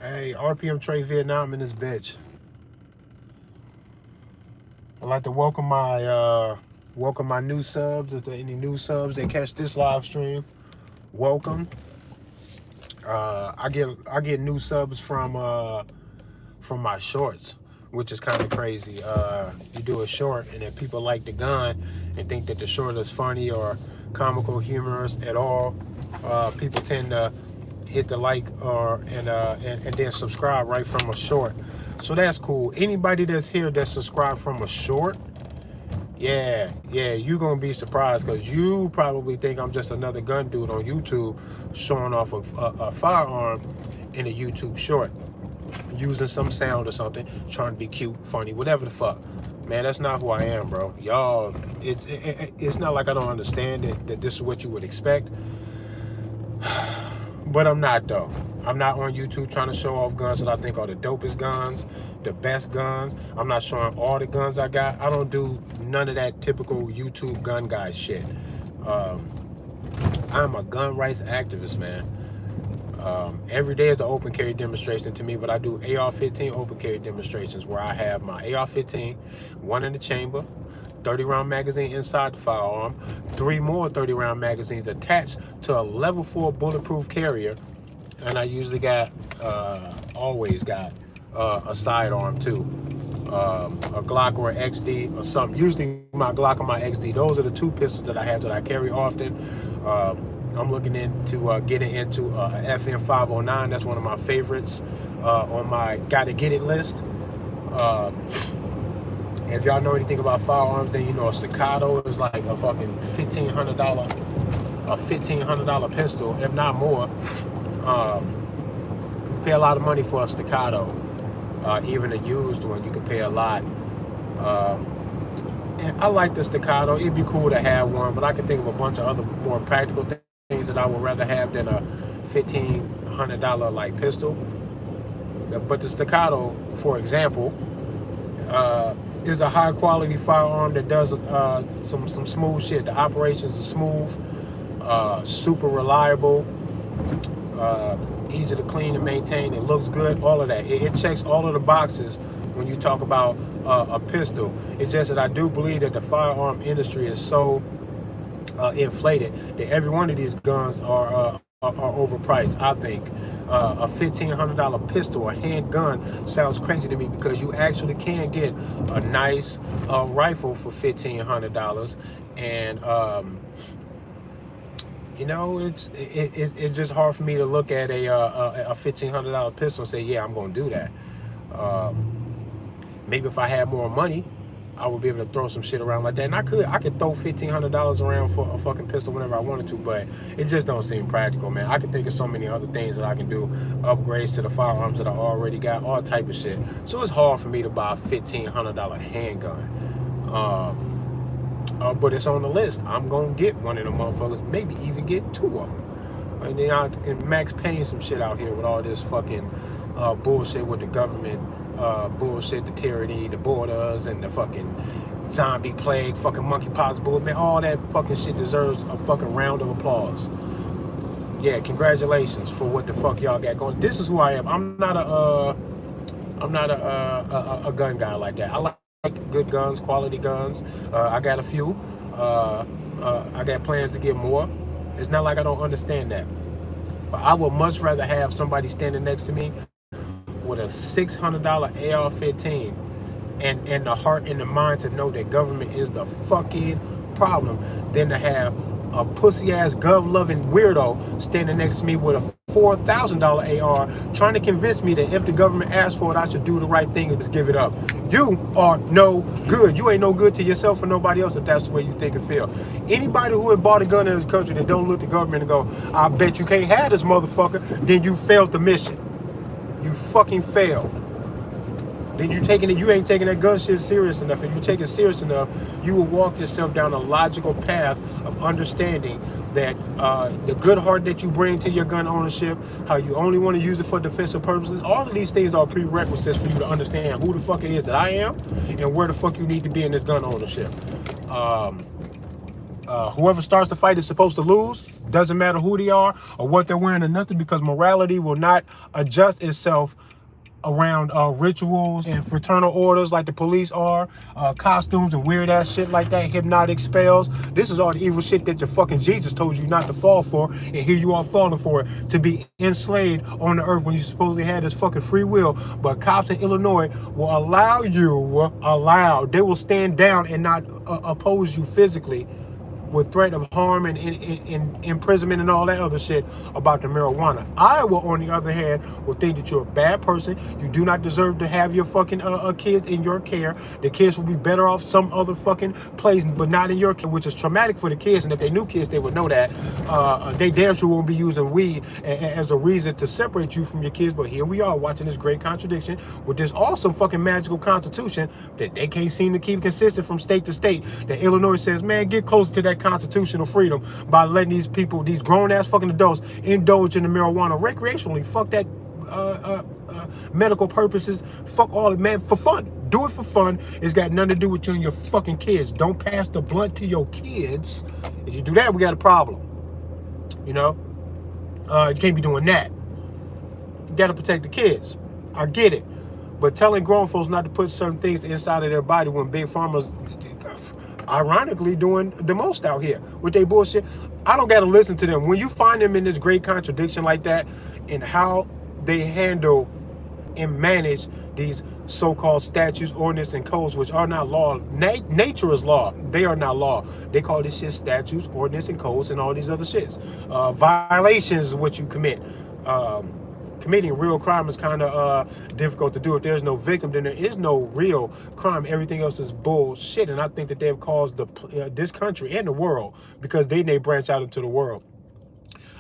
Hey, RPM Trey Vietnam in this bitch. I'd like to welcome my new subs. If there are any new subs that catch this live stream, welcome. I get new subs from my shorts, which is kind of crazy. You do a short, and if people like the gun and think that the short is funny or comical, humorous at all, people tend to hit the like and then subscribe right from a short. So that's cool. Anybody that's here that subscribed from a short, yeah, you gonna be surprised because you probably think I'm just another gun dude on YouTube showing off a firearm in a YouTube short, using some sound or something, trying to be cute, funny, whatever the fuck. Man, that's not who I am, bro. Y'all, it's not like I don't understand that this is what you would expect, but I'm not though. I'm not on YouTube trying to show off guns that I think are the dopest guns, the best guns. I'm not showing all the guns I got. I don't do none of that typical YouTube gun guy shit. I'm a gun rights activist, man. Every day is an open carry demonstration to me, but I do AR-15 open carry demonstrations where I have my AR-15, one in the chamber, 30-round magazine inside the firearm, 3 more 30-round magazines attached to a level 4 bulletproof carrier, and I usually always got a sidearm too, a Glock or an XD or something. Usually my Glock or my XD. Those are the 2 pistols that I have that I carry often. I'm looking into getting into a FN 509. That's one of my favorites on my gotta get it list. If y'all know anything about firearms, then you know a Staccato is like a fucking $1,500 pistol, if not more. You pay a lot of money for a Staccato, even a used one. You can pay a lot. And I like the Staccato. It'd be cool to have one, but I can think of a bunch of other more practical things that I would rather have than a $1,500 like pistol. But the Staccato, for example, is a high quality firearm that does some smooth shit. The operations are smooth, super reliable, easy to clean and maintain. It looks good, all of that. It checks all of the boxes when you talk about a pistol. It's just that I do believe that the firearm industry is so inflated that every one of these guns are overpriced. I think a $1,500 pistol, a handgun, sounds crazy to me because you actually can get a nice rifle for $1,500, and you know, it's just hard for me to look at a $1,500 pistol and say, yeah, I'm gonna do that. Maybe if I had more money, I would be able to throw some shit around like that. And I could throw $1,500 around for a fucking pistol whenever I wanted to, but it just don't seem practical, man. I can think of so many other things that I can do, upgrades to the firearms that I already got, all type of shit. So it's hard for me to buy a $1,500 handgun. But it's on the list. I'm gonna get one of them motherfuckers, maybe even get 2 of them. And then I can Max Payne some shit out here with all this fucking bullshit with the government, bullshit, the tyranny, the borders, and the fucking zombie plague, fucking monkeypox bull, man. All that fucking shit deserves a fucking round of applause. Yeah, congratulations for what the fuck y'all got going. This is who I am. I'm not a gun guy like that. I like good guns, quality guns. I got a few. I got plans to get more. It's not like I don't understand that. But I would much rather have somebody standing next to me with a $600 AR-15 and the heart and the mind to know that government is the fucking problem than to have a pussy-ass glove-loving weirdo standing next to me with a $4,000 AR trying to convince me that if the government asks for it, I should do the right thing and just give it up. You are no good. You ain't no good to yourself or nobody else if that's the way you think and feel. Anybody who had bought a gun in this country that don't look at the government and go, I bet you can't have this motherfucker, then you failed the mission. You fucking failed. Then you ain't taking that gun shit serious enough. If you take it serious enough, you will walk yourself down a logical path of understanding that the good heart that you bring to your gun ownership, how you only want to use it for defensive purposes, all of these things are prerequisites for you to understand who the fuck it is that I am and where the fuck you need to be in this gun ownership. Whoever starts the fight is supposed to lose. Doesn't matter who they are or what they're wearing or nothing, because morality will not adjust itself around rituals and fraternal orders like the police are, costumes and weird ass shit like that, hypnotic spells. This is all the evil shit that your fucking Jesus told you not to fall for, and here you are falling for it, to be enslaved on the earth when you supposedly had this fucking free will. But cops in Illinois will they will stand down and not oppose you physically with threat of harm and imprisonment and all that other shit about the marijuana. Iowa, on the other hand, will think that you're a bad person. You do not deserve to have your fucking kids in your care. The kids will be better off some other fucking place, but not in your care, which is traumatic for the kids. And if they knew kids, they would know that. They damn sure won't be using weed as a reason to separate you from your kids. But here we are watching this great contradiction with this awesome fucking magical constitution that they can't seem to keep consistent from state to state. That Illinois says, man, get closer to that constitutional freedom by letting these people, these grown-ass fucking adults, indulge in the marijuana recreationally. Fuck that medical purposes. Fuck all it, man, for fun. Do it for fun. It's got nothing to do with you and your fucking kids. Don't pass the blunt to your kids. If you do that, we got a problem. You know? You can't be doing that. You got to protect the kids. I get it. But telling grown folks not to put certain things inside of their body when big pharma's ironically doing the most out here with their bullshit, I don't gotta listen to them. When you find them in this great contradiction like that in how they handle and manage these so-called statutes, ordinance, and codes, which are not law. Nature is law. They are not law. They call this shit statutes, ordinance, and codes, and all these other shits. Violations, what you commit. Committing real crime is kind of difficult to do. If there's no victim, then there is no real crime. Everything else is bullshit. And I think that they've caused this country and the world, because they branch out into the world.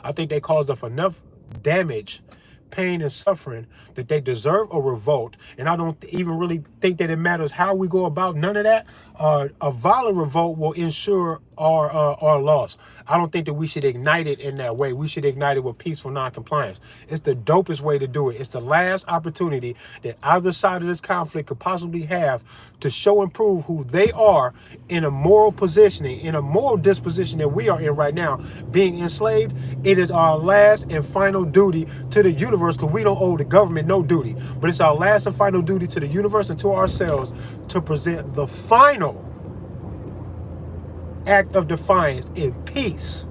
I think they caused us enough damage, pain, and suffering that they deserve a revolt. And I don't even really think that it matters how we go about none of that. A violent revolt will ensure our loss. I don't think that we should ignite it in that way. We should ignite it with peaceful non-compliance. It's the dopest way to do it. It's the last opportunity that either side of this conflict could possibly have to show and prove who they are in a moral positioning, in a moral disposition that we are in right now, being enslaved. It is our last and final duty to the universe, because we don't owe the government no duty, but it's our last and final duty to the universe and to ourselves to present the final act of defiance in peace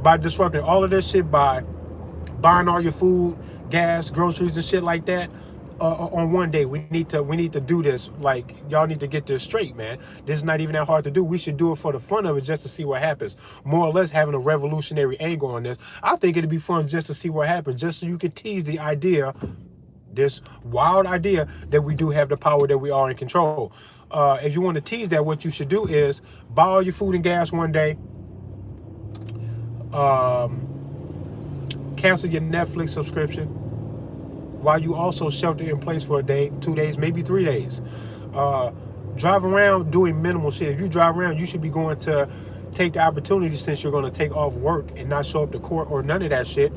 by disrupting all of this shit, by buying all your food, gas, groceries, and shit like that on one day. We need to do this. Like, y'all need to get this straight, man. This is not even that hard to do. We should do it for the fun of it, just to see what happens. More or less having a revolutionary angle on this. I think it'd be fun just to see what happens, just so you can tease the idea, this wild idea, that we do have the power, that we are in control. If you want to tease that, what you should do is buy all your food and gas one day. Cancel your Netflix subscription, while you also shelter in place for a day, 2 days, maybe 3 days. Drive around doing minimal shit. If you drive around, you should be going to take the opportunity, since you're going to take off work and not show up to court or none of that shit.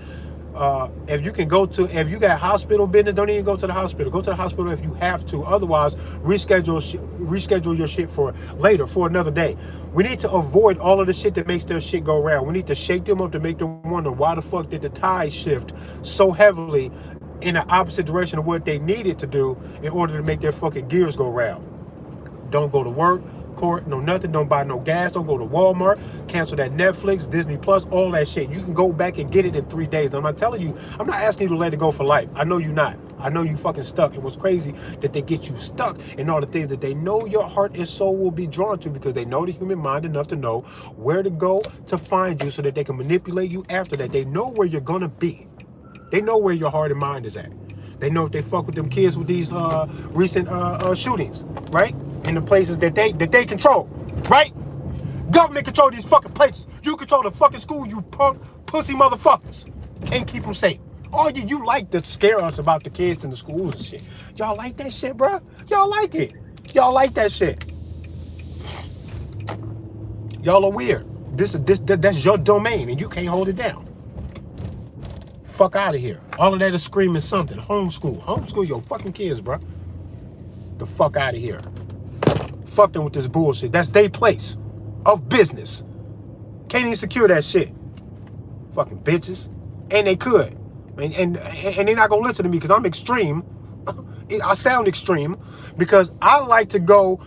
If you can if you got hospital business, don't even go to the hospital. Go to the hospital if you have to. Otherwise, reschedule your shit for later, for another day. We need to avoid all of the shit that makes their shit go round. We need to shake them up to make them wonder why the fuck did the tide shift so heavily in the opposite direction of what they needed to do in order to make their fucking gears go round. Don't go to work, court, no nothing. Don't buy no gas. Don't go to Walmart. Cancel that Netflix, Disney Plus, all that shit. You can go back and get it in 3 days. I'm not telling you, I'm not asking you to let it go for life. I know you're not. I know you fucking stuck. It was crazy that they get you stuck in all the things that they know your heart and soul will be drawn to, because they know the human mind enough to know where to go to find you, so that they can manipulate you after that. They know where you're gonna be. They know where your heart and mind is at. They know if they fuck with them kids with these recent shootings, right? In the places that they control, right? Government control these fucking places. You control the fucking school, you punk, pussy motherfuckers. Can't keep them safe. All you like to scare us about the kids in the schools and shit. Y'all like that shit, bro? Y'all like it. Y'all like that shit. Y'all are weird. That's your domain, and you can't hold it down. Fuck out of here. All of that is screaming something. Homeschool your fucking kids, bro. The fuck out of here. Fuck them with this bullshit. That's their place of business. Can't even secure that shit. Fucking bitches. And they could. And they're not going to listen to me because I'm extreme. I sound extreme because I like to go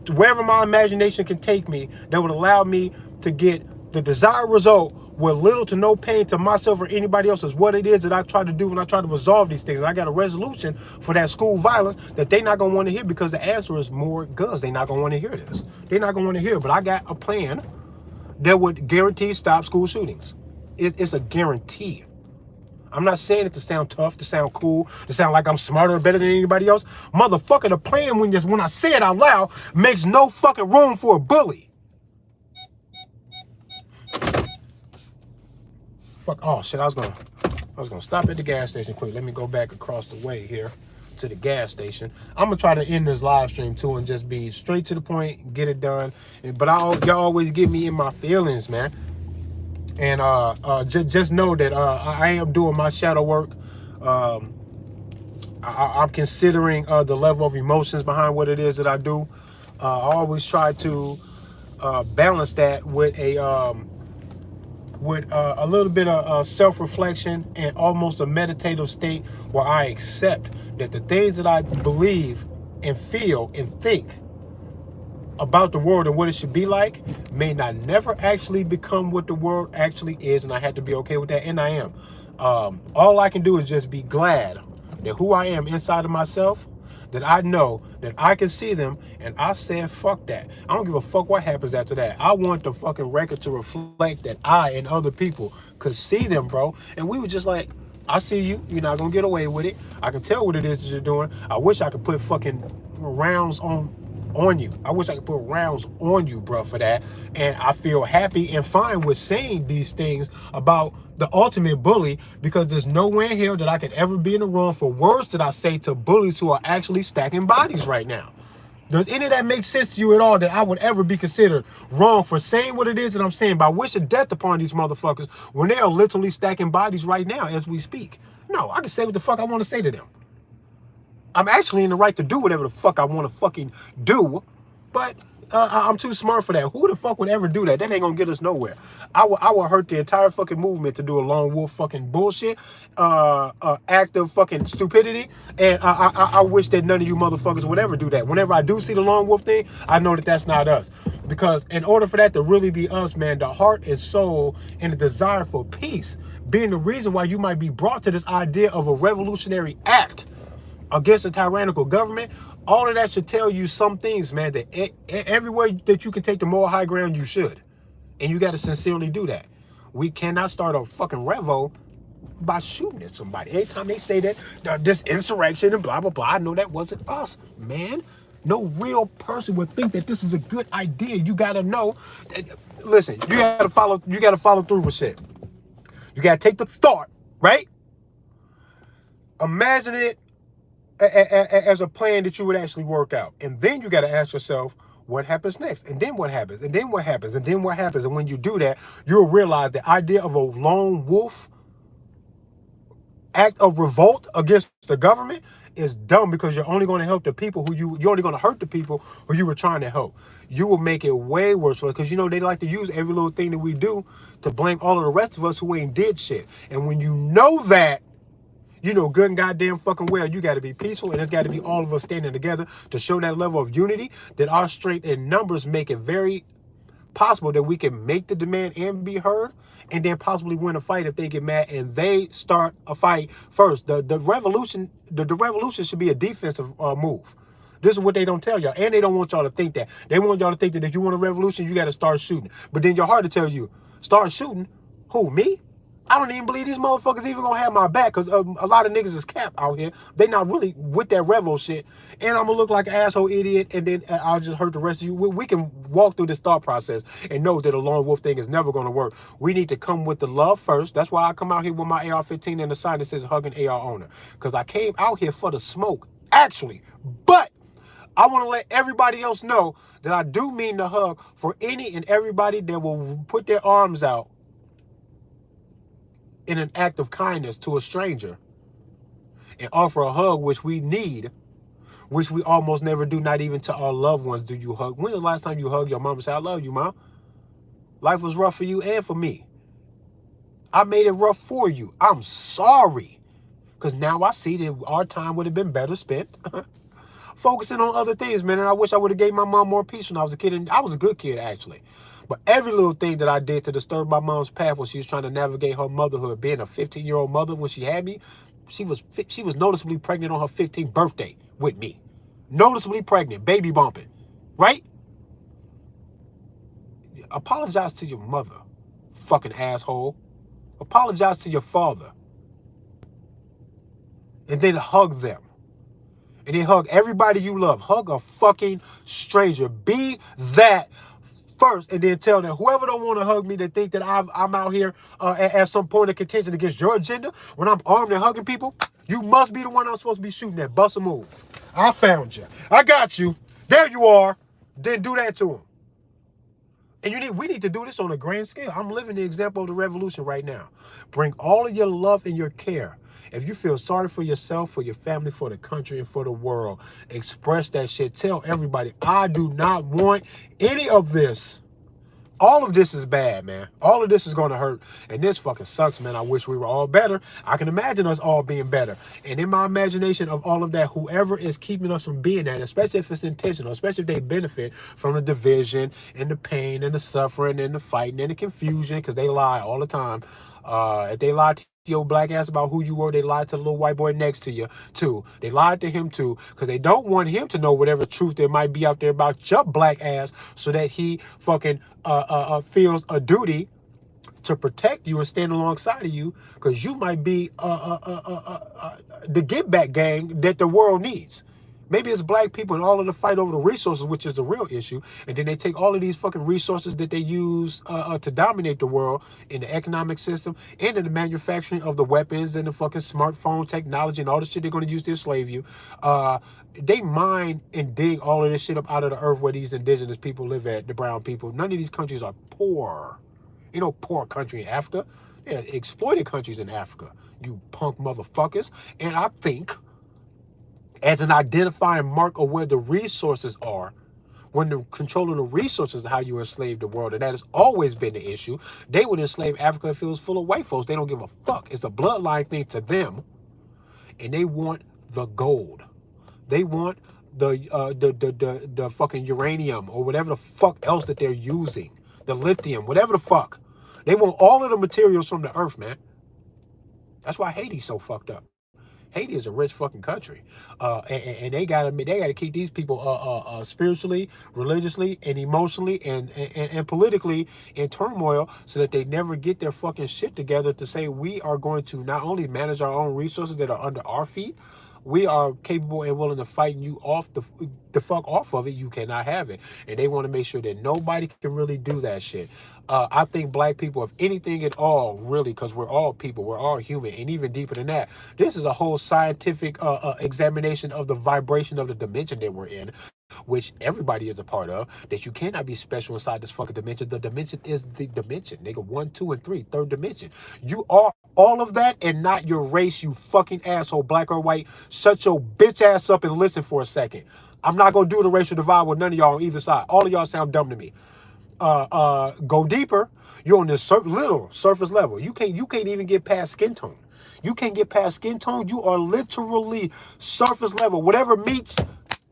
to wherever my imagination can take me that would allow me to get the desired result with little to no pain to myself or anybody else is what it is that I try to do when I try to resolve these things. And I got a resolution for that school violence that they're not going to want to hear because the answer is more guns. They're not going to want to hear this. They're not going to want to hear it. But I got a plan that would guarantee stop school shootings. It's a guarantee. I'm not saying it to sound tough, to sound cool, to sound like I'm smarter or better than anybody else. Motherfucker, the plan when I say it out loud makes no fucking room for a bully. Fuck, oh shit, I was gonna stop at the gas station quick. Let me go back across the way here to the gas station. I'm gonna try to end this live stream too and just be straight to the point, get it done. But y'all always get me in my feelings, man. And just know that I am doing my shadow work. I'm considering the level of emotions behind what it is that I do. I always try to balance that with a little bit of self-reflection and almost a meditative state where I accept that the things that I believe and feel and think about the world and what it should be like may not never actually become what the world actually is, and I had to be okay with that, and I am. All I can do is just be glad that who I am inside of myself, that I know that I can see them, and I said fuck that. I don't give a fuck what happens after that. I want the fucking record to reflect that I and other people could see them, bro. And we were just like, I see you, you're not gonna get away with it. I can tell what it is that you're doing. I wish I could put fucking rounds on you. I wish I could put rounds on you, bro, for that. And I feel happy and fine with saying these things about the ultimate bully, because there's nowhere in here that I could ever be in the wrong for words that I say to bullies who are actually stacking bodies right now. Does any of that make sense to you at all, that I would ever be considered wrong for saying what it is that I'm saying by wishing death upon these motherfuckers when they are literally stacking bodies right now as we speak? No, I can say what the fuck I want to say to them. I'm actually in the right to do whatever the fuck I want to fucking do, but I'm too smart for that. Who the fuck would ever do that? That ain't gonna get us nowhere. I will hurt the entire fucking movement to do a lone wolf fucking bullshit, act of fucking stupidity, and I wish that none of you motherfuckers would ever do that. Whenever I do see the lone wolf thing, I know that that's not us, because in order for that to really be us, man, the heart and soul and the desire for peace being the reason why you might be brought to this idea of a revolutionary act against a tyrannical government. All of that should tell you some things, man, that everywhere that you can take the moral high ground, you should. And you got to sincerely do that. We cannot start a fucking revo by shooting at somebody. Every time they say that, this insurrection and blah, blah, blah, I know that wasn't us, man. No real person would think that this is a good idea. You got to know that, listen, you got to follow through with shit. You got to take the thought, right? Imagine it as a plan that you would actually work out. And then you got to ask yourself, what happens next? And then what happens? And then what happens? And then what happens? And when you do that, you'll realize the idea of a lone wolf act of revolt against the government is dumb, because you're only going to help the people who you're only going to hurt the people who you were trying to help. You will make it way worse, because you know they like to use every little thing that we do to blame all of the rest of us who ain't did shit. And when you know that, you know good and goddamn fucking well you got to be peaceful, and it's got to be all of us standing together to show that level of unity, that our strength in numbers make it very possible that we can make the demand and be heard, and then possibly win a fight if they get mad and they start a fight first. The revolution should be a defensive move. This is what they don't tell y'all, and they don't want y'all to think that. They want y'all to think that if you want a revolution, you got to start shooting. But then your heart to tell you, start shooting? Who, me? I don't even believe these motherfuckers even gonna have my back, because a lot of niggas is cap out here. They not really with that revo shit. And I'm gonna look like an asshole idiot, and then I'll just hurt the rest of you. We can walk through this thought process and know that a lone wolf thing is never gonna work. We need to come with the love first. That's why I come out here with my AR-15 and the sign that says hugging AR owner. Because I came out here for the smoke, actually. But I want to let everybody else know that I do mean the hug for any and everybody that will put their arms out in an act of kindness to a stranger and offer a hug, which we need, which we almost never do. Not even to our loved ones do you hug. When was the last time you hugged your mom and said, I love you, Mom? Life was rough for you and for me. I made it rough for you. I'm sorry. Because now I see that our time would have been better spent focusing on other things, man. And I wish I would have gave my mom more peace when I was a kid. And I was a good kid, actually. But every little thing that I did to disturb my mom's path when she was trying to navigate her motherhood, being a 15-year-old mother when she had me, she was noticeably pregnant on her 15th birthday with me. Noticeably pregnant, baby bumping, right? Apologize to your mother, fucking asshole. Apologize to your father. And then hug them. And then hug everybody you love. Hug a fucking stranger. Be that first, and then tell them, whoever don't want to hug me, to think that I'm out here at some point of contention against your agenda, when I'm armed and hugging people, you must be the one I'm supposed to be shooting at. Bust a move. I found you. I got you. There you are. Then do that to them. And we need to do this on a grand scale. I'm living the example of the revolution right now. Bring all of your love and your care. If you feel sorry for yourself, for your family, for the country, and for the world, express that shit. Tell everybody, I do not want any of this. All of this is bad, man. All of this is going to hurt. And this fucking sucks, man. I wish we were all better. I can imagine us all being better. And in my imagination of all of that, whoever is keeping us from being that, especially if it's intentional, especially if they benefit from the division and the pain and the suffering and the fighting and the confusion, because they lie all the time. If they lie to your black ass about who you were, they lied to the little white boy next to you too. They lied to him too, because they don't want him to know whatever truth there might be out there about your black ass, so that he fucking feels a duty to protect you and stand alongside of you, because you might be the get back gang that the world needs. Maybe it's black people and all of the fight over the resources, which is the real issue. And then they take all of these fucking resources that they use to dominate the world in the economic system and in the manufacturing of the weapons and the fucking smartphone technology and all the shit they're going to use to enslave you. They mine and dig all of this shit up out of the earth where these indigenous people live at, the brown people. None of these countries are poor. You know, poor country in Africa. They're exploited countries in Africa, you punk motherfuckers. And I think, as an identifying mark of where the resources are, when the controlling the resources is how you enslave the world, and that has always been the issue. They would enslave Africa if it was full of white folks. They don't give a fuck. It's a bloodline thing to them, and they want the gold. They want the fucking uranium or whatever the fuck else that they're using, the lithium, whatever the fuck. They want all of the materials from the earth, man. That's why Haiti's so fucked up. Haiti is a rich fucking country, and they gotta keep these people spiritually, religiously, and emotionally, and politically in turmoil, so that they never get their fucking shit together to say, we are going to not only manage our own resources that are under our feet, we are capable and willing to fight you off the fuck off of it. You cannot have it. And they want to make sure that nobody can really do that shit. I think black people, if anything at all, really, because we're all people, we're all human, and even deeper than that, this is a whole scientific examination of the vibration of the dimension that we're in, which everybody is a part of, that you cannot be special inside this fucking dimension. The dimension is the dimension, nigga. 1, 2, and 3, third dimension. You are all of that and not your race, you fucking asshole, black or white. Shut your bitch ass up and listen for a second. I'm not gonna do the racial divide with none of y'all on either side. All of y'all sound dumb to me. Go deeper. You're on this little surface level. You can't even get past skin tone. You can't get past skin tone. You are literally surface level. Whatever meets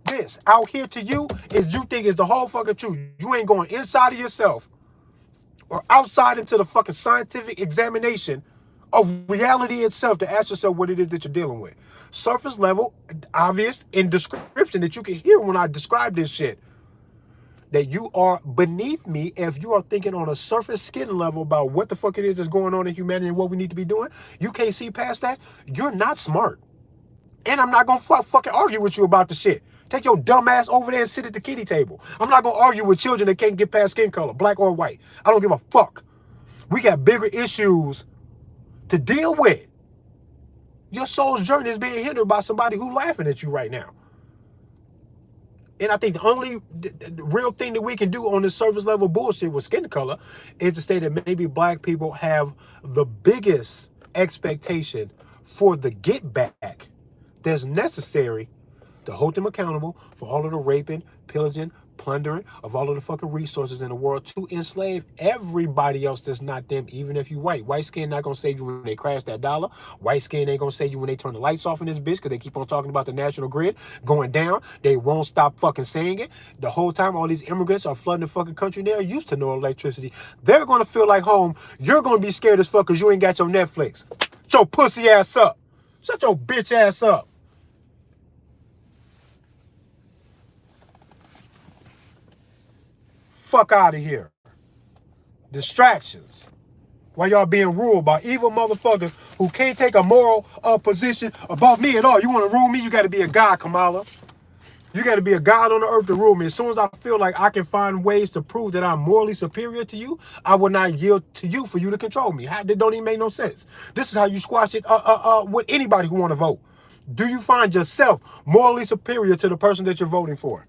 this out here to you is you think is the whole fucking truth. You ain't going inside of yourself or outside into the fucking scientific examination of reality itself to ask yourself what it is that you're dealing with. Surface level, obvious in description that you can hear when I describe this shit. That you are beneath me if you are thinking on a surface skin level about what the fuck it is that's going on in humanity and what we need to be doing. You can't see past that. You're not smart. And I'm not going to fucking argue with you about the shit. Take your dumb ass over there and sit at the kiddie table. I'm not going to argue with children that can't get past skin color, black or white. I don't give a fuck. We got bigger issues to deal with. Your soul's journey is being hindered by somebody who's laughing at you right now. And I think the only real thing that we can do on this surface level bullshit with skin color is to say that maybe black people have the biggest expectation for the get back that's necessary to hold them accountable for all of the raping, pillaging, plundering of all of the fucking resources in the world to enslave everybody else that's not them, even if you white. White skin not gonna save you when they crash that dollar. White skin ain't gonna save you when they turn the lights off in this bitch, because they keep on talking about the national grid going down. They won't stop fucking saying it. The whole time all these immigrants are flooding the fucking country, they're used to no electricity. They're gonna feel like home. You're gonna be scared as fuck because you ain't got your Netflix. Shut your pussy ass up. Shut your bitch ass up. Fuck out of here. Distractions. While y'all being ruled by evil motherfuckers who can't take a moral position above me at all. You want to rule me, you got to be a god, Kamala. You got to be a god on the earth to rule me. As soon as I feel like I can find ways to prove that I'm morally superior to you, I will not yield to you for you to control me. That don't even make no sense. This is how you squash it with anybody who want to vote. Do you find yourself morally superior to the person that you're voting for?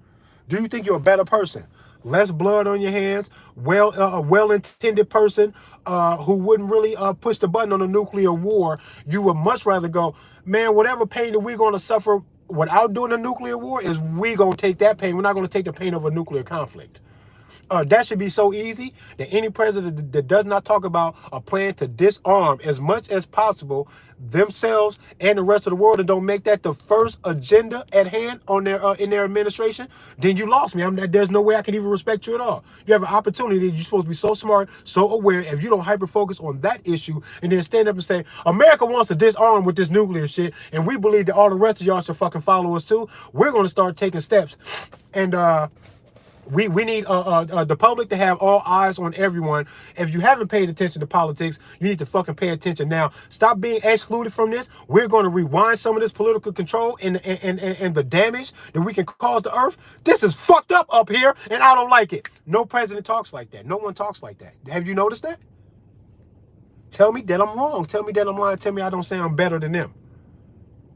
Do you think you're a better person? Less blood on your hands, a well-intended person who wouldn't really push the button on a nuclear war. You would much rather go, man, whatever pain that we're going to suffer without doing a nuclear war is we going to take that pain. We're not going to take the pain of a nuclear conflict. That should be so easy that any president that does not talk about a plan to disarm as much as possible themselves and the rest of the world, and don't make that the first agenda at hand on their in their administration, then you lost me. There's no way I can even respect you at all. You have an opportunity. You're supposed to be so smart, so aware. If you don't hyper focus on that issue and then stand up and say, America wants to disarm with this nuclear shit, and we believe that all the rest of y'all should fucking follow us too, we're going to start taking steps. And we need the public to have all eyes on everyone. If you haven't paid attention to politics, you need to fucking pay attention now. Stop being excluded from this. We're going to rewind some of this political control and the damage that we can cause the earth. This is fucked up here, and I don't like it. No president talks like that. No one talks like that. Have you noticed that? Tell me that I'm wrong. Tell me that I'm lying. Tell me I don't sound better than them.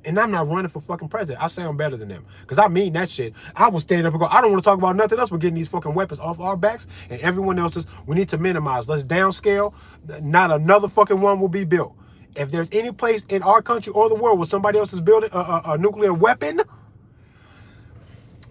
And I'm not running for fucking president. I sound better than them. Because I mean that shit. I will stand up and go, I don't want to talk about nothing else. We're getting these fucking weapons off our backs. And everyone else's, we need to minimize. Let's downscale. Not another fucking one will be built. If there's any place in our country or the world where somebody else is building a nuclear weapon,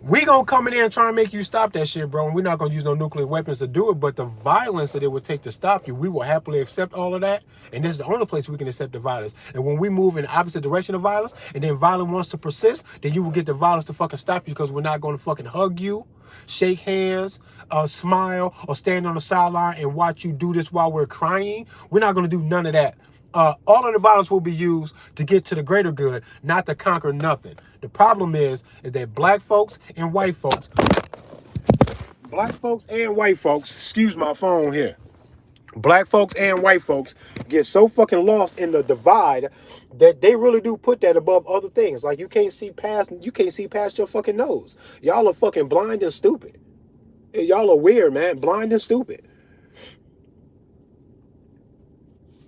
we gonna come in there and try and make you stop that shit, bro. And we're not gonna use no nuclear weapons to do it, but the violence that it would take to stop you, we will happily accept all of that. And this is the only place we can accept the violence. And when we move in the opposite direction of violence, and then violence wants to persist, then you will get the violence to fucking stop you, because we're not gonna fucking hug you, shake hands, smile, or stand on the sideline and watch you do this while we're crying. We're not gonna do none of that. All of the violence will be used to get to the greater good, not to conquer nothing. The problem is that black folks and white folks, excuse my phone here, black folks and white folks get so fucking lost in the divide that they really do put that above other things. Like you can't see past your fucking nose. Y'all are fucking blind and stupid. Y'all are weird, man. Blind and stupid.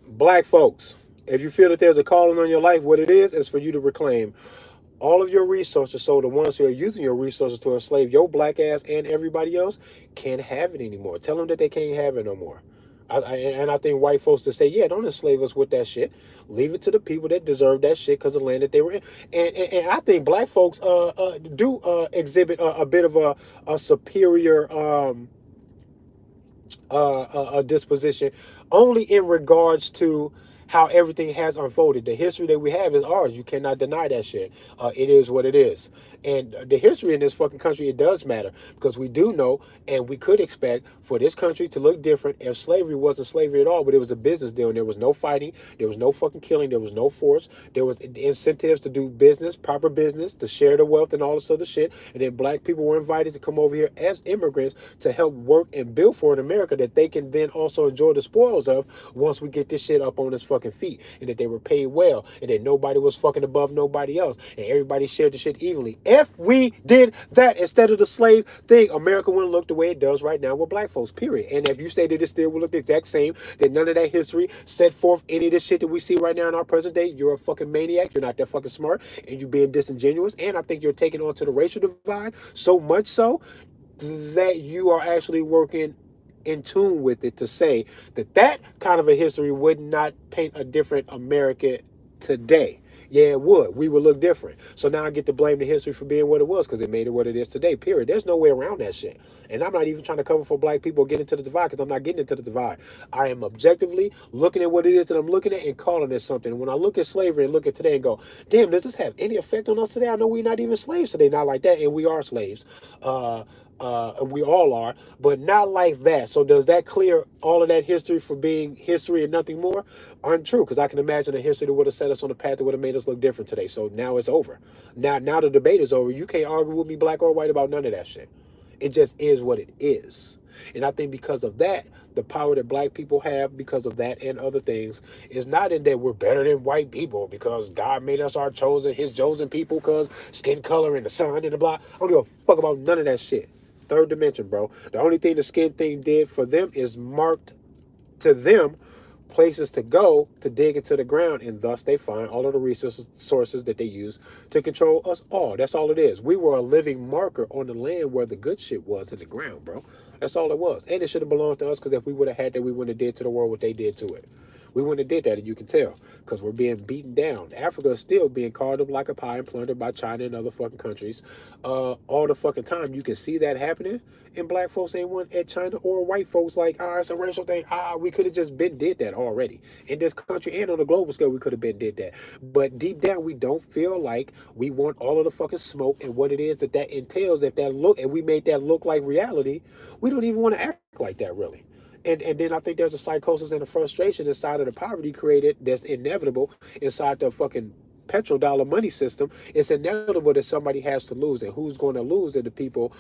Black folks, if you feel that there's a calling on your life, what it is for you to reclaim all of your resources, so the ones who are using your resources to enslave your black ass and everybody else can't have it anymore. Tell them that they can't have it no more. I think white folks to say, yeah, don't enslave us with that shit. Leave it to the people that deserve that shit because of the land that they were in. And I think black folks do exhibit a bit of a superior disposition, only in regards to how everything has unfolded. The history that we have is ours. You cannot deny that shit. It is what it is. And the history in this fucking country, it does matter, because we do know, and we could expect for this country to look different if slavery wasn't slavery at all, but it was a business deal, and there was no fighting, there was no fucking killing, there was no force, there was incentives to do business, proper business, to share the wealth and all this other shit. And then black people were invited to come over here as immigrants to help work and build for an America that they can then also enjoy the spoils of once we get this shit up on its fucking feet, and that they were paid well, and that nobody was fucking above nobody else, and everybody shared the shit evenly. If we did that instead of the slave thing, America wouldn't look the way it does right now with black folks, period. And if you say that it still will look the exact same, that none of that history set forth any of this shit that we see right now in our present day, you're a fucking maniac, you're not that fucking smart, and you're being disingenuous. And I think you're taking on to the racial divide, so much so that you are actually working in tune with it to say that that kind of a history would not paint a different America today. Yeah, it would. We would look different. So now I get to blame the history for being what it was because it made it what it is today, period. There's no way around that shit. And I'm not even trying to cover for black people getting into the divide because I'm not getting into the divide. I am objectively looking at what it is that I'm looking at and calling it something. When I look at slavery and look at today and go, damn, does this have any effect on us today? I know we're not even slaves today, not like that. And we are slaves. We all are, but not like that. So does that clear all of that history for being history and nothing more? Untrue, because I can imagine a history that would have set us on a path that would have made us look different today. So now it's over. Now the debate is over. You can't argue with me, black or white, about none of that shit. It just is what it is. And I think because of that, the power that black people have because of that and other things is not in that we're better than white people because God made us his chosen people because skin color and the sun and the blah. I don't give a fuck about none of that shit. Third dimension, bro. The only thing the skin thing did for them is marked to them places to go to dig into the ground, and thus they find all of the sources that they use to control us all. That's all it is. We were a living marker on the land where the good shit was in the ground, bro. That's all it was. And it should have belonged to us because if we would have had that, we wouldn't have did to the world what they did to it. We wouldn't have did that, and you can tell because we're being beaten down. Africa is still being carved up like a pie and plundered by China and other fucking countries all the fucking time. You can see that happening, and black folks ain't one at China or white folks like, it's a racial thing. We could have just been did that already in this country and on a global scale. We could have been did that, but deep down we don't feel like we want all of the fucking smoke and what it is that entails. If that look and we made that look like reality, we don't even want to act like that really. And then I think there's a psychosis and a frustration inside of the poverty created that's inevitable inside the fucking petrodollar money system. It's inevitable that somebody has to lose, and who's going to lose are the people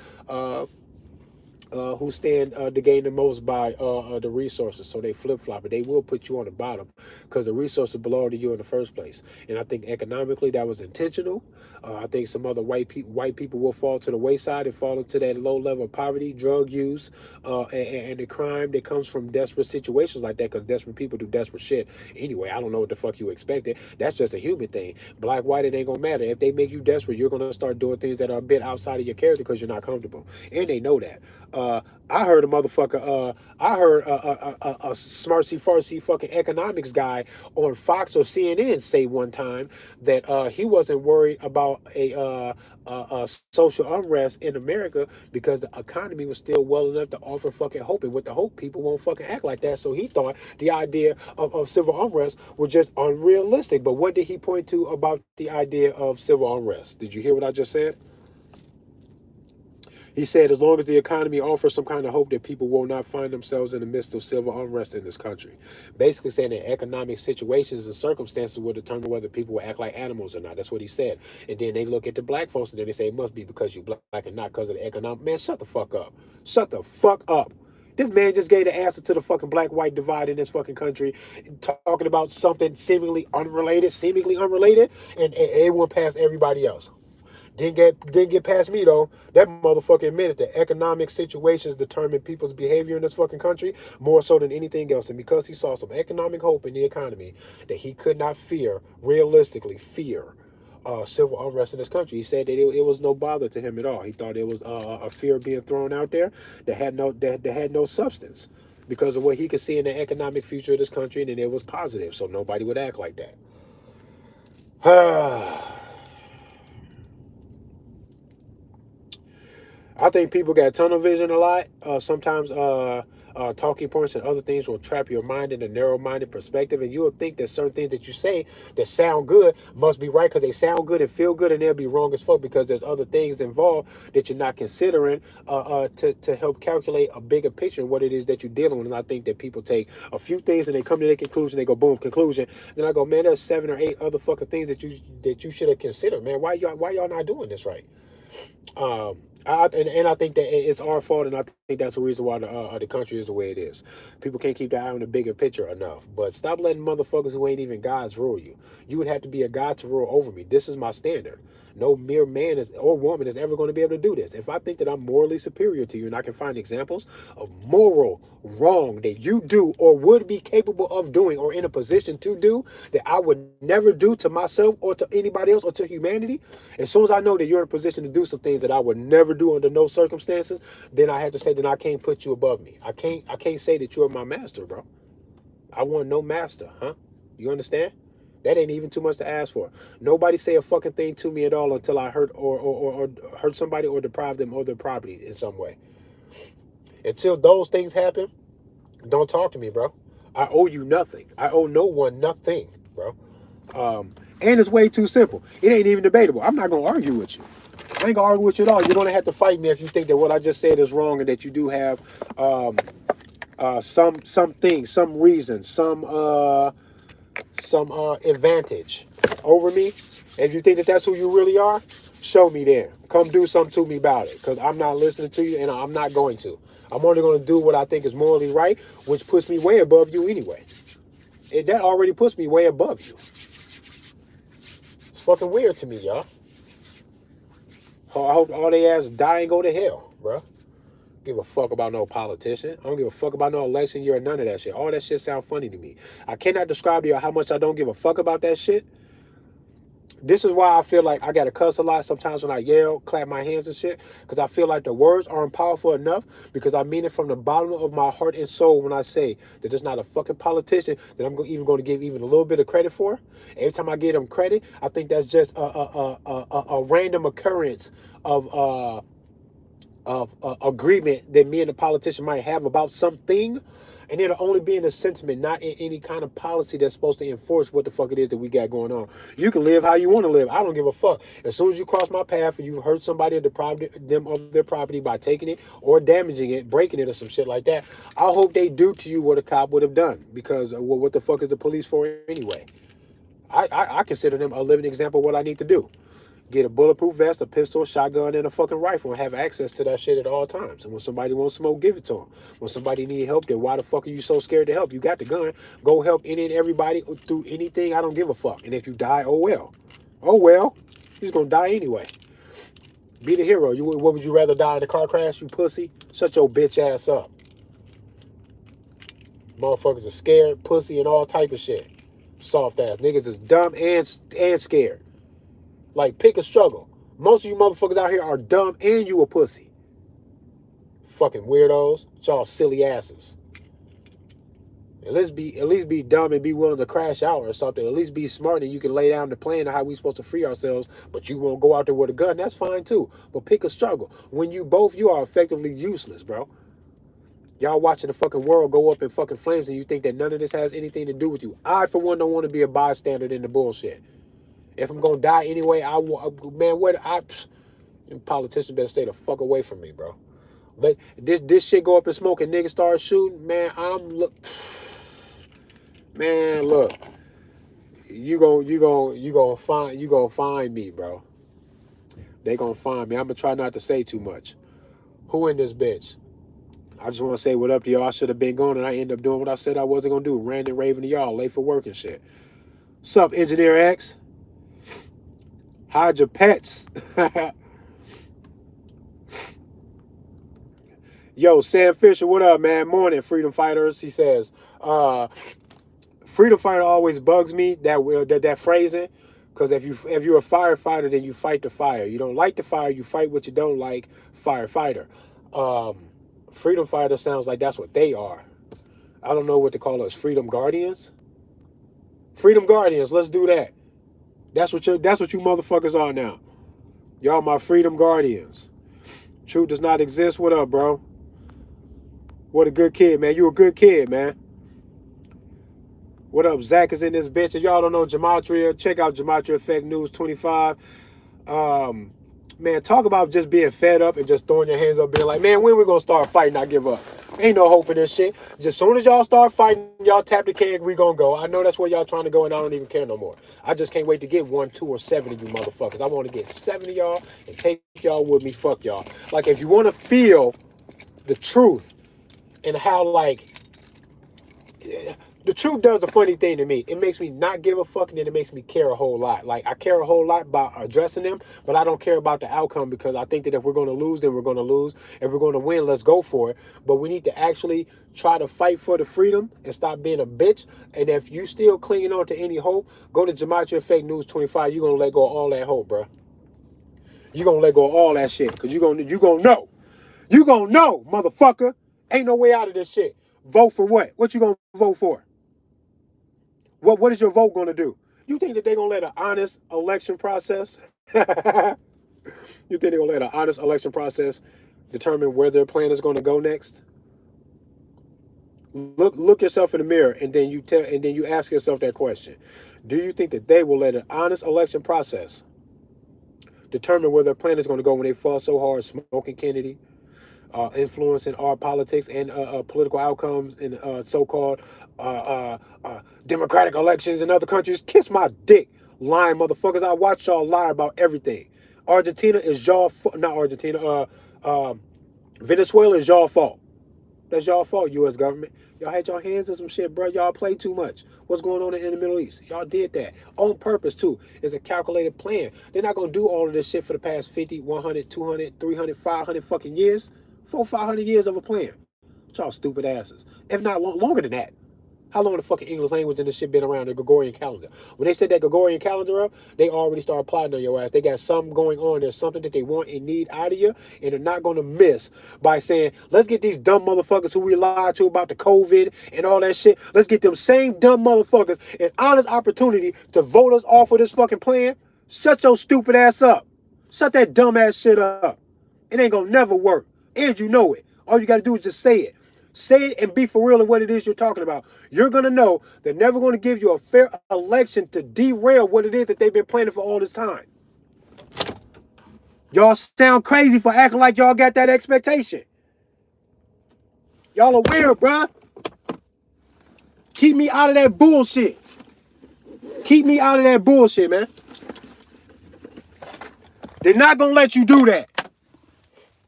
who stand to gain the most by the resources. So they flip-flop it. They will put you on the bottom because the resources belong to you in the first place. And I think economically that was intentional. I think some other white people will fall to the wayside and fall into that low level of poverty, drug use, and the crime that comes from desperate situations like that, because desperate people do desperate shit. Anyway, I don't know what the fuck you expected. That's just a human thing. Black, white, it ain't gonna matter. If they make you desperate, you're gonna start doing things that are a bit outside of your character because you're not comfortable. And they know that. I heard a motherfucker, I heard a smartsy fartsy fucking economics guy on Fox or CNN say one time that he wasn't worried about a social unrest in America because the economy was still well enough to offer fucking hope, and with the hope, people won't fucking act like that. So he thought the idea of civil unrest was just unrealistic. But what did he point to about the idea of civil unrest? Did you hear what I just said? He said, as long as the economy offers some kind of hope that people will not find themselves in the midst of civil unrest in this country. Basically saying that economic situations and circumstances will determine whether people will act like animals or not. That's what he said. And then they look at the black folks and then they say, it must be because you black and not because of the economic. Man, shut the fuck up. Shut the fuck up. This man just gave the answer to the fucking black-white divide in this fucking country, talking about something seemingly unrelated, and it went past everybody else. Didn't get past me though. That motherfucker admitted that economic situations determine people's behavior in this fucking country more so than anything else. And because he saw some economic hope in the economy, that he could not realistically fear civil unrest in this country. He said that it was no bother to him at all. He thought it was a fear being thrown out there that had no substance because of what he could see in the economic future of this country, and it was positive. So nobody would act like that. I think people got tunnel vision a lot. Sometimes talking points and other things will trap your mind in a narrow-minded perspective, and you'll think that certain things that you say that sound good must be right because they sound good and feel good, and they'll be wrong as fuck because there's other things involved that you're not considering to help calculate a bigger picture of what it is that you're dealing with. And I think that people take a few things and they come to their conclusion, they go boom, conclusion. Then I go, man, there's 7 or 8 other fucking things that you should have considered, man. Why y'all not doing this right? I think that it's our fault, and I think that's the reason why the country is the way it is. People can't keep their eye on the bigger picture enough. But stop letting motherfuckers who ain't even gods rule you. You would have to be a god to rule over me. This is my standard. No mere man or woman is ever going to be able to do this. If I think that I'm morally superior to you, and I can find examples of moral wrong that you do or would be capable of doing or in a position to do that I would never do to myself or to anybody else or to humanity, as soon as I know that you're in a position to do some things that I would never do under no circumstances, then I have to say that I can't put you above me. I can't say that you're my master, bro. I want no master, huh? You understand? That ain't even too much to ask for. Nobody say a fucking thing to me at all until I hurt or hurt somebody or deprive them of their property in some way. Until those things happen, don't talk to me, bro. I owe you nothing. I owe no one nothing, bro. And it's way too simple. It ain't even debatable. I'm not gonna argue with you. I ain't gonna argue with you at all. You're gonna have to fight me if you think that what I just said is wrong and that you do have something, some reason, some advantage over me. If you think that that's who you really are, show me then. Come do something to me about it, because I'm not listening to you, and I'm not going to. I'm only going to do what I think is morally right, which puts me way above you anyway. That already puts me way above you. It's fucking weird to me, y'all. I hope all they ass die and go to hell, bro. Give a fuck about no politician. I don't give a fuck about no election year or none of that shit. All that shit sound funny to me. I cannot describe to you how much I don't give a fuck about that shit. This is why I feel like I gotta cuss a lot sometimes when I yell, clap my hands and shit, because I feel like the words aren't powerful enough, because I mean it from the bottom of my heart and soul when I say that there's not a fucking politician that I'm even going to give even a little bit of credit for. Every time I give them credit, I think that's just a random occurrence of agreement that me and the politician might have about something, and it'll only be in a sentiment, not in any kind of policy that's supposed to enforce what the fuck it is that we got going on. You can live how you want to live. I don't give a fuck. As soon as you cross my path and you hurt somebody or deprived them of their property by taking it or damaging it, breaking it or some shit like that, I hope they do to you what a cop would have done, because well, what the fuck is the police for anyway? I consider them a living example of what I need to do. Get a bulletproof vest, a pistol, a shotgun, and a fucking rifle, and have access to that shit at all times. And when somebody wants smoke, give it to them. When somebody need help, then why the fuck are you so scared to help? You got the gun. Go help any and everybody through anything. I don't give a fuck. And if you die, oh well. Oh well. You're gonna die anyway. Be the hero. What would you rather die in a car crash, you pussy? Shut your bitch ass up. Motherfuckers are scared, pussy, and all type of shit. Soft ass. Niggas is dumb and scared. Like, pick a struggle. Most of you motherfuckers out here are dumb and you a pussy. Fucking weirdos. Y'all silly asses. At least be dumb and be willing to crash out or something. At least be smart and you can lay down the plan of how we supposed to free ourselves, but you won't go out there with a gun. That's fine too. But pick a struggle. When you are effectively useless, bro. Y'all watching the fucking world go up in fucking flames and you think that none of this has anything to do with you. I, for one, don't want to be a bystander in the bullshit. If I'm gonna die anyway, politicians better stay the fuck away from me, bro. But this shit go up in smoke and niggas start shooting, man. Look, you gonna find me, bro. They gonna find me. I'm gonna try not to say too much. Who in this bitch? I just want to say what up to y'all. I should have been going and I ended up doing what I said I wasn't gonna do. Ranting, raving to y'all, late for work and shit. What's up, Engineer X? Hide your pets. Yo, Sam Fisher, what up, man? Morning, freedom fighters. He says, freedom fighter always bugs me, that phrasing, because if you're a firefighter, then you fight the fire. You don't like the fire, you fight what you don't like, firefighter. Freedom fighter sounds like that's what they are. I don't know what to call us, freedom guardians? Freedom guardians, let's do that. That's what you motherfuckers are now. Y'all my freedom guardians. Truth does not exist. What up, bro? What a good kid, man. You a good kid, man. What up? Zach is in this bitch. If y'all don't know Gematria, check out Gematria Effect News 25. Man, talk about just being fed up and just throwing your hands up, being like, man, when we gonna start fighting? I give up. Ain't no hope for this shit. Just as soon as y'all start fighting, y'all tap the keg, we gonna go. I know that's where y'all trying to go, and I don't even care no more. I just can't wait to get 1, 2, or 7 of you motherfuckers. I want to get 7 of y'all and take y'all with me. Fuck y'all. Like, if you want to feel the truth and how, like, the truth does the funny thing to me. It makes me not give a fuck, and then it makes me care a whole lot. Like, I care a whole lot about addressing them, but I don't care about the outcome, because I think that if we're going to lose, then we're going to lose. If we're going to win, let's go for it. But we need to actually try to fight for the freedom and stop being a bitch. And if you still clinging on to any hope, go to Gematria Effect News 25. You're going to let go of all that hope, bro. You're going to let go of all that shit, because you're going to know. You're going to know, motherfucker. Ain't no way out of this shit. Vote for what? What you going to vote for? What is your vote going to do? You think that they're gonna let an honest election process? You think they're gonna let an honest election process determine where their plan is gonna go next? Look yourself in the mirror, and then you ask yourself that question. Do you think that they will let an honest election process determine where their plan is going to go when they fall so hard smoking Kennedy, influencing our politics and political outcomes in so-called democratic elections in other countries? Kiss my dick, lying motherfuckers. I watch y'all lie about everything. Argentina is y'all, not Argentina, Venezuela is y'all fault. That's y'all fault, U.S. government. Y'all had your hands in some shit, bro. Y'all play too much. What's going on in the Middle East? Y'all did that on purpose, too. It's a calculated plan. They're not going to do all of this shit for the past 50, 100, 200, 300, 500 fucking years. 500 years of a plan. Y'all stupid asses. If not longer than that. How long the fucking English language and this shit been around, the Gregorian calendar? When they set that Gregorian calendar up, they already started plotting on your ass. They got something going on. There's something that they want and need out of you, and they're not going to miss by saying, let's get these dumb motherfuckers who we lied to about the COVID and all that shit. Let's get them same dumb motherfuckers an honest opportunity to vote us off of this fucking plan. Shut your stupid ass up. Shut that dumb ass shit up. It ain't going to never work. And you know it. All you got to do is just say it. Say it and be for real in what it is you're talking about. You're going to know they're never going to give you a fair election to derail what it is that they've been planning for all this time. Y'all sound crazy for acting like y'all got that expectation. Y'all are weird, bruh. Keep me out of that bullshit. Keep me out of that bullshit, man. They're not going to let you do that.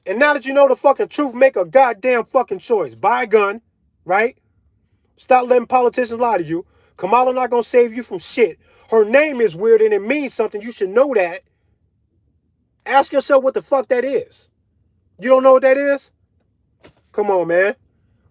And now that you know the fucking truth, make a goddamn fucking choice. Buy a gun, right? Stop letting politicians lie to you. Kamala not going to save you from shit. Her name is weird and it means something. You should know that. Ask yourself what the fuck that is. You don't know what that is? Come on, man.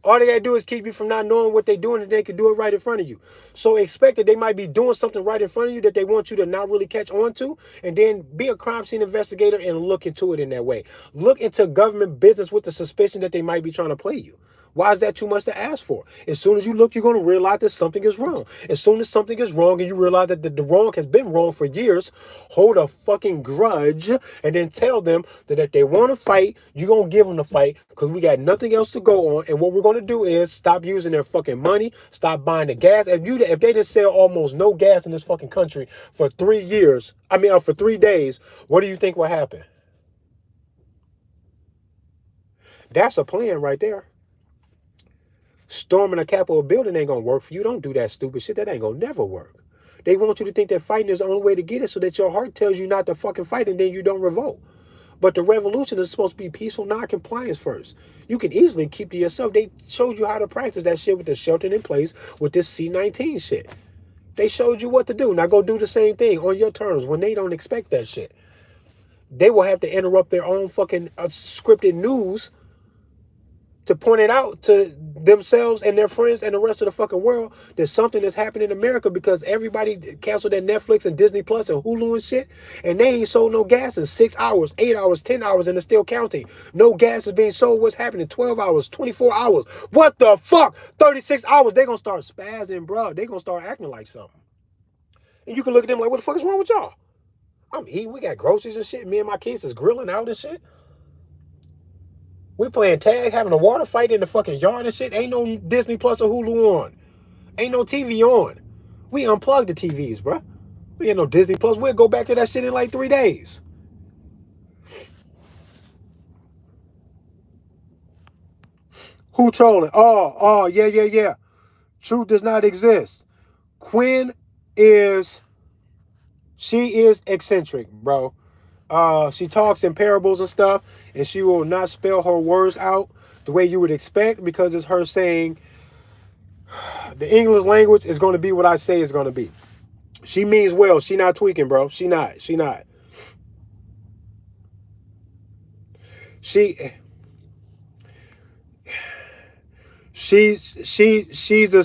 All they got to do is keep you from not knowing what they're doing, and they can do it right in front of you. So expect that they might be doing something right in front of you that they want you to not really catch on to, and then be a crime scene investigator and look into it in that way. Look into government business with the suspicion that they might be trying to play you. Why is that too much to ask for? As soon as you look, you're going to realize that something is wrong. As soon as something is wrong and you realize that the wrong has been wrong for years, hold a fucking grudge and then tell them that if they want to fight, you're going to give them the fight because we got nothing else to go on. And what we're going to do is stop using their fucking money, stop buying the gas. If they didn't sell almost no gas in this fucking country for 3 years, for 3 days, what do you think will happen? That's a plan right there. Storming a Capitol building ain't gonna work for you. Don't do that stupid shit. That ain't gonna never work. They want you to think that fighting is the only way to get it so that your heart tells you not to fucking fight and then you don't revolt. But the revolution is supposed to be peaceful non-compliance first. You can easily keep to yourself. They showed you how to practice that shit with the sheltering in place with this C-19 shit. They showed you what to do. Now go do the same thing on your terms when they don't expect that shit. They will have to interrupt their own fucking scripted news to point it out to themselves and their friends and the rest of the fucking world that something is happening in America because everybody canceled their Netflix and Disney Plus and Hulu and shit, and they ain't sold no gas in 6 hours, 8 hours, 10 hours, and it's still counting. No gas is being sold. What's happening? 12 hours, 24 hours. What the fuck? 36 hours. They gonna start spazzing, bro. They gonna start acting like something. And you can look at them like, what the fuck is wrong with y'all? I'm eating. We got groceries and shit. Me and my kids is grilling out and shit. We playing tag, having a water fight in the fucking yard and shit. Ain't no Disney Plus or Hulu on. Ain't no TV on. We unplugged the TVs, bro. We ain't no Disney Plus. We'll go back to that shit in like 3 days. Who trolling? Oh, yeah. Truth does not exist. Quinn she is eccentric, bro. She talks in parables and stuff, and she will not spell her words out the way you would expect because it's her saying the English language is going to be what I say it's going to be. She means well. She not tweaking, bro. She not. She's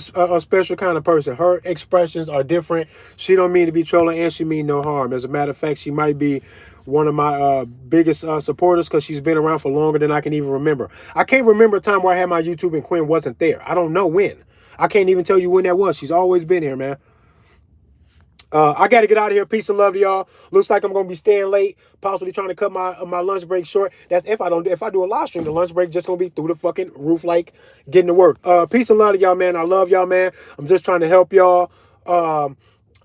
a special kind of person. Her expressions are different. She don't mean to be trolling, and she mean no harm. As a matter of fact, she might be one of my biggest supporters because she's been around for longer than I can even remember. I can't remember a time where I had my YouTube and Quinn wasn't there. I don't know when. I can't even tell you when that was. She's always been here, man. I got to get out of here. Peace and love to y'all. Looks like I'm gonna be staying late, possibly trying to cut my lunch break short. That's if I do a live stream. The lunch break just gonna be through the fucking roof, like getting to work. Peace and love to y'all, man. I love y'all, man. I'm just trying to help y'all.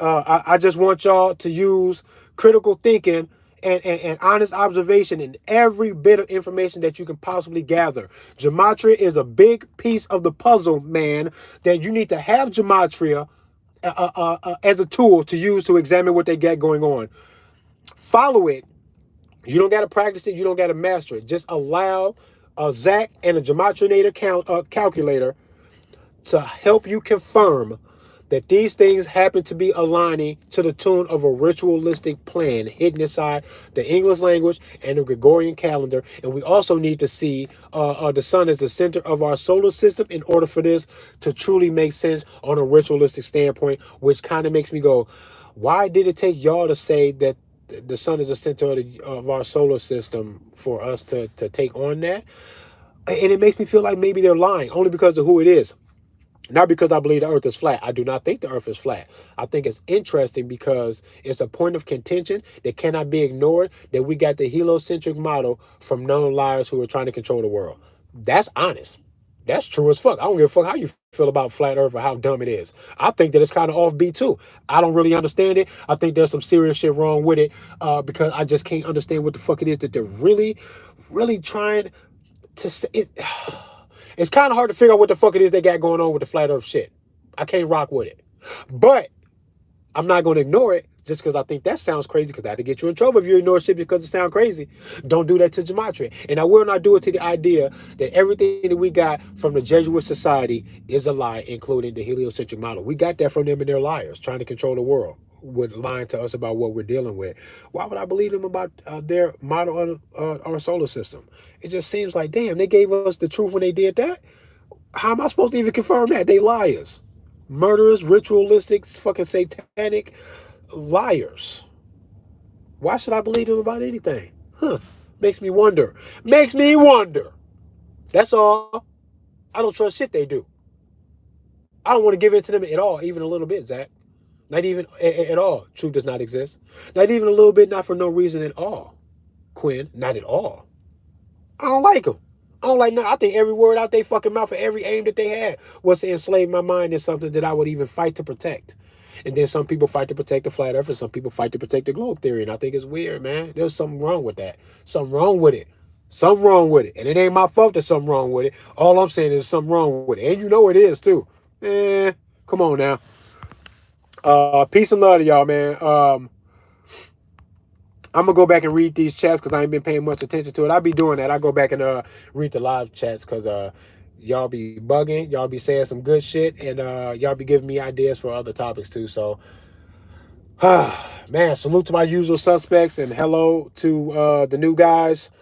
I just want y'all to use critical thinking and honest observation in every bit of information that you can possibly gather. Gematria is a big piece of the puzzle, man. That you need to have gematria as a tool to use to examine what they got going on. Follow it. You don't got to practice it. You don't got to master it. Just allow Zach and a Gematrinator calculator to help you confirm that these things happen to be aligning to the tune of a ritualistic plan hidden inside the English language and the Gregorian calendar. And we also need to see the sun as the center of our solar system in order for this to truly make sense on a ritualistic standpoint, which kind of makes me go, why did it take y'all to say that the sun is the center of our solar system for us to take on that? And it makes me feel like maybe they're lying only because of who it is. Not because I believe the earth is flat. I do not think the earth is flat. I think it's interesting because it's a point of contention that cannot be ignored that we got the heliocentric model from known liars who are trying to control the world. That's honest. That's true as fuck. I don't give a fuck how you feel about flat earth or how dumb it is. I think that it's kind of offbeat too. I don't really understand it. I think there's some serious shit wrong with it because I just can't understand what the fuck it is that they're really, really trying to say. It's kind of hard to figure out what the fuck it is they got going on with the flat earth shit. I can't rock with it. But I'm not going to ignore it just because I think that sounds crazy, because that'll get you in trouble if you ignore shit because it sounds crazy. Don't do that to gematria. And I will not do it to the idea that everything that we got from the Jesuit Society is a lie, including the heliocentric model. We got that from them and their liars trying to control the world, with lying to us about what we're dealing with. Why would I believe them about their model of our solar system? It just seems like, damn, they gave us the truth when they did that. How am I supposed to even confirm that? They liars. Murderers, ritualistic, fucking satanic liars. Why should I believe them about anything? Makes me wonder. Makes me wonder. That's all. I don't trust shit they do. I don't want to give in to them at all, even a little bit, Zach. Not even at all. Truth does not exist. Not even a little bit, not for no reason at all. Quinn, not at all. I don't like them. I don't like no. I think every word out their fucking mouth and every aim that they had was to enslave my mind in something that I would even fight to protect. And then some people fight to protect the flat earth and some people fight to protect the globe theory. And I think it's weird, man. There's something wrong with that. Something wrong with it. Something wrong with it. And it ain't my fault there's something wrong with it. All I'm saying is something wrong with it. And you know it is too. Come on now. Peace and love to y'all, man. I'm going to go back and read these chats because I ain't been paying much attention to it. I'll be doing that. I go back and read the live chats because y'all be bugging. Y'all be saying some good shit. And y'all be giving me ideas for other topics too. So, man, salute to my usual suspects. And hello to the new guys.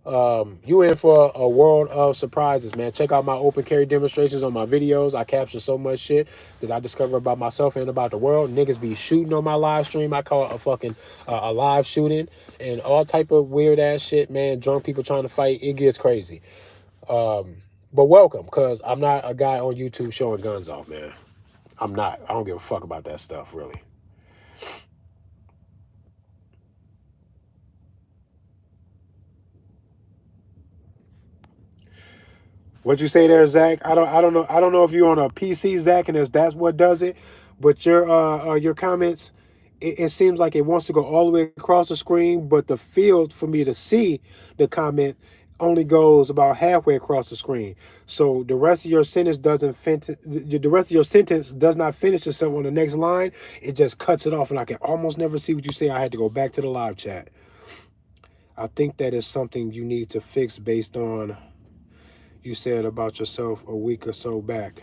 You in for a world of surprises, man. Check out my open carry demonstrations on my videos. I capture so much shit that I discover about myself and about the world. Niggas be shooting on my live stream. I call it a fucking a live shooting and all type of weird ass shit, man. Drunk people trying to fight. It gets crazy. But welcome, because I'm not a guy on YouTube showing guns off, man. I'm not. I don't give a fuck about that stuff, really. What'd you say there, Zach? I don't know. I don't know if you're on a PC, Zach, and if that's what does it. But your comments, it seems like it wants to go all the way across the screen, but the field for me to see the comment only goes about halfway across the screen. So the rest of your sentence the rest of your sentence does not finish itself on the next line. It just cuts it off, and I can almost never see what you say. I had to go back to the live chat. I think that is something you need to fix based on you said about yourself a week or so back.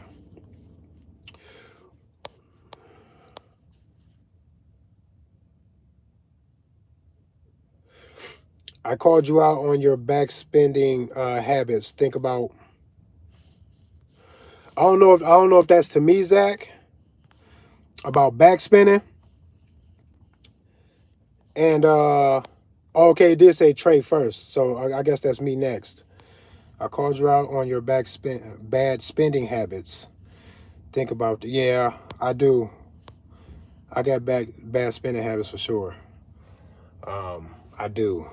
I called you out on your backspending habits. Think about. I don't know if that's to me, Zach. About backspending. And okay, it did say Trey first, so I guess that's me next. I called you out on your bad spending habits. Think about yeah, I do. I got bad spending habits for sure. I do.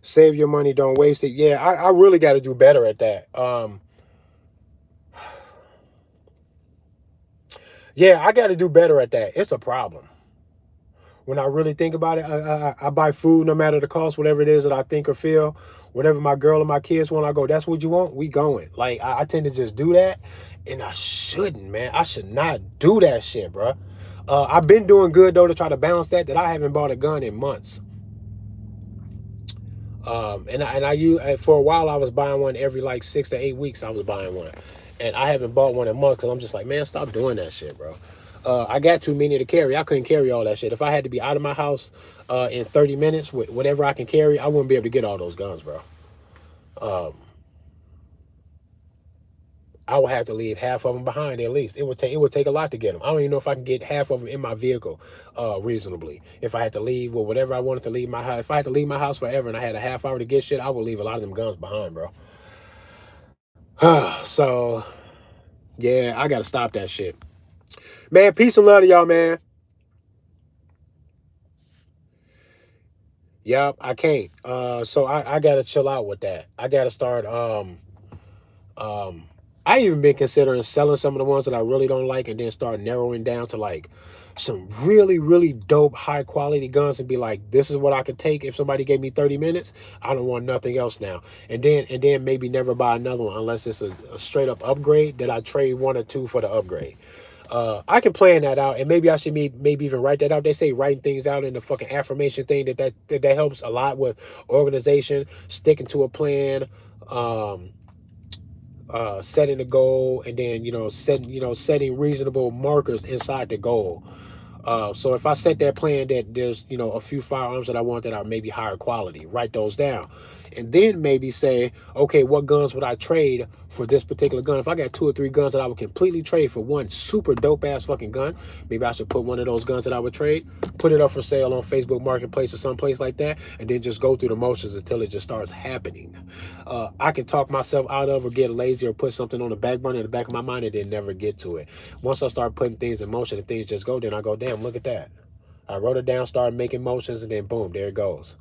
Save your money, don't waste it. Yeah, I really got to do better at that. Yeah, I got to do better at that. It's a problem. When I really think about it, I buy food no matter the cost, whatever it is that I think or feel. Whatever my girl or my kids want, I go, that's what you want? We going. Like, I tend to just do that, and I shouldn't, man. I should not do that shit, bro. I've been doing good, though, to try to balance that I haven't bought a gun in months. And I use, for a while I was buying one every like 6 to 8 weeks. I was buying one, and I haven't bought one in months because I'm just like, man, stop doing that shit, bro. I got too many to carry. I couldn't carry all that shit. If I had to be out of my house in 30 minutes with whatever I can carry, I wouldn't be able to get all those guns, bro. Um, I would have to leave half of them behind at least. It would take a lot to get them. I don't even know if I can get half of them in my vehicle reasonably. If I had to leave or whatever I wanted to leave my house, if I had to leave my house forever and I had a half hour to get shit, I would leave a lot of them guns behind, bro. So yeah, I gotta stop that shit. Man, peace and love to y'all, man. Yup, I can't. So I gotta chill out with that. I gotta start um I even been considering selling some of the ones that I really don't like and then start narrowing down to like some really, really dope, high quality guns and be like, this is what I could take if somebody gave me 30 minutes. I don't want nothing else now. And then maybe never buy another one unless it's a straight up upgrade that I trade one or two for the upgrade. I can plan that out, and maybe I should maybe even write that out. They say writing things out in the fucking affirmation thing that helps a lot with organization, sticking to a plan, um, setting a goal, and then setting reasonable markers inside the goal. So if I set that plan that there's a few firearms that I want that are maybe higher quality, write those down, and then maybe say, okay, what guns would I trade for this particular gun? If I got 2 or 3 guns that I would completely trade for one super dope ass fucking gun, maybe I should put one of those guns that I would trade, put it up for sale on Facebook Marketplace or someplace like that, and then just go through the motions until it just starts happening. I can talk myself out of or get lazy or put something on the back burner in the back of my mind and then never get to it. Once I start putting things in motion and things just go, then I go, damn, look at that. I wrote it down, started making motions, and then boom, there it goes.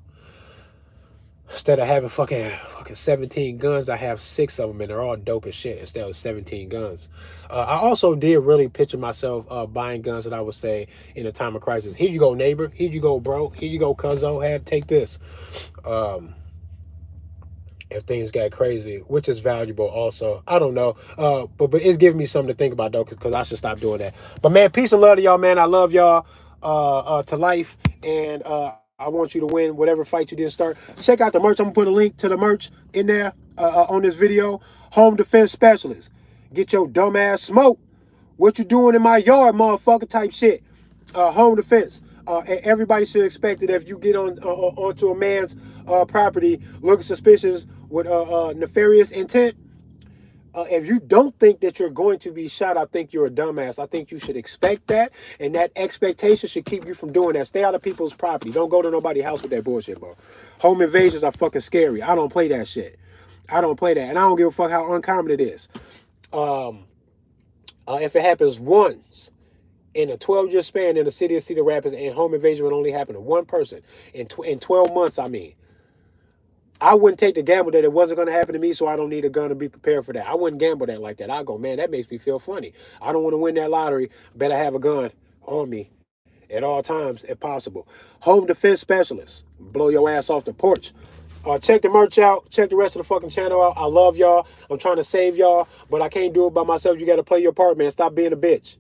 Instead of having fucking 17 guns, I have 6 of them, and they're all dope as shit instead of 17 guns. I also did really picture myself buying guns that I would say in a time of crisis. Here you go, neighbor. Here you go, bro. Here you go, cuzzo. Take this. If things got crazy, which is valuable also. I don't know. But it's giving me something to think about, though, because I should stop doing that. But, man, peace and love to y'all, man. I love y'all to life. And I want you to win whatever fight you didn't start. Check out the merch. I'm going to put a link to the merch in there on this video. Home Defense Specialist. Get your dumb ass smoke. What you doing in my yard, motherfucker type shit. Home defense. And everybody should expect that if you get onto a man's property looking suspicious with nefarious intent, if you don't think that you're going to be shot, I think you're a dumbass. I think you should expect that, and that expectation should keep you from doing that. Stay out of people's property. Don't go to nobody's house with that bullshit, bro. Home invasions are fucking scary. I don't play that shit. I don't play that, and I don't give a fuck how uncommon it is. If it happens once in a 12-year span in the city of Cedar Rapids, and home invasion would only happen to one person in 12 months, I wouldn't take the gamble that it wasn't going to happen to me, so I don't need a gun to be prepared for that. I wouldn't gamble that like that. I go, man, that makes me feel funny. I don't want to win that lottery. Better have a gun on me at all times if possible. Home Defense Specialist. Blow your ass off the porch. Check the merch out. Check the rest of the fucking channel out. I love y'all. I'm trying to save y'all, but I can't do it by myself. You got to play your part, man. Stop being a bitch.